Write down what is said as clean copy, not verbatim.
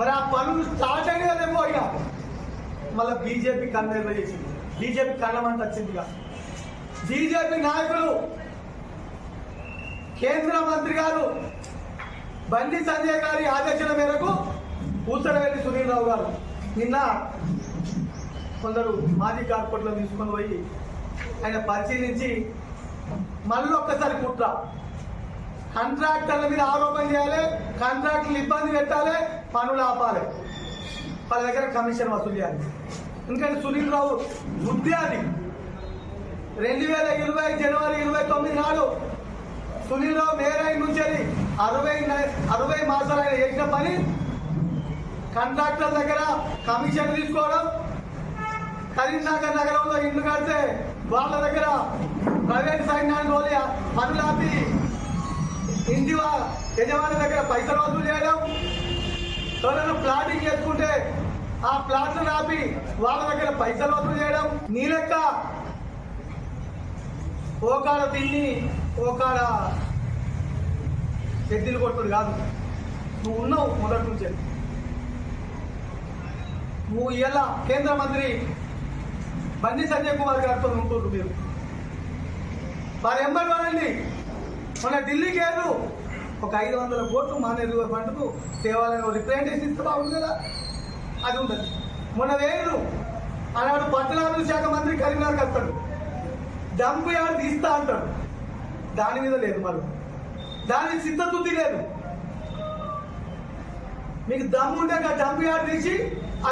మరి ఆ పనులు స్టార్ట్ అయినా పోయినా మళ్ళీ బీజేపీ కన్నేర్లు చేసింది, బీజేపీ కన్నమంట వచ్చిందిగా. బీజేపీ నాయకులు కేంద్ర మంత్రి గారు బండి సంజయ్ గారి ఆదేశాల మేరకు ఊసరవెల్లి సునీల్ రావు గారు నిన్న కొందరు మాజీ కార్పొరేట్లో తీసుకొని పోయి ఆయన పరిశీలించి మళ్ళీ ఒక్కసారి కుట్ర, కాంట్రాక్టర్ల మీద ఆరోపణ చేయాలి, కాంట్రాక్టర్లు ఇబ్బంది పెట్టాలి, పనులు ఆపాలి, వాళ్ళ దగ్గర కమిషన్ వసూలు చేయాలి. ఎందుకంటే సునీల్ రావు బుద్ధి అది 2020 జనవరి 29 నాడు సునీల్ రావు మేయర్ అయిన నుంచి 60 మాసాలు ఆయన చేసిన పని కాంట్రాక్టర్ దగ్గర కమిషన్ తీసుకోవడం, కరీంనగర్ నగరంలో ఇల్లు కడితే వాళ్ళ దగ్గర ప్రైవేట్ సైన్యాన్ని తోలి పనులు ఆపి ఇంటి యజమాని దగ్గర పైసలు వసూలు చేయడం, ఎవరైనా ప్లాటింగ్ చేసుకుంటే ఆ ప్లాట్లు ఆపి వాళ్ళ దగ్గర పైసలు వసూలు చేయడం. నీ లెక్క ఓకాడ తిని ఓకాడ ఎద్దులు కొట్టుడు కాదు. నువ్వు ఉన్నావు మొదటి నుంచే. నువ్వు ఇలా కేంద్ర మంత్రి బండి సంజయ్ కుమార్ గారితో ఉంటున్నారు. మీరు వారు ఎంబడి వాడండి. మన ఢిల్లీకి ఏరు ఒక 500 కోట్లు మానేరు పంటకు దేవాలయం రిప్రజెంటేషన్ ఇస్తే బాగుంది కదా, అది ఉండదు. మొన్న వేరు ఆనాడు పట్టణాభివృద్ధి శాఖ మంత్రి కరీంనగర్కి వస్తాడు, డంప్ యార్డ్ తీస్తా అంటాడు, దాని మీద లేదు, మళ్ళీ దాని సిద్ధశుద్ధి లేదు. మీకు దమ్ము ఉంటే డంప్ యార్డ్ తీసి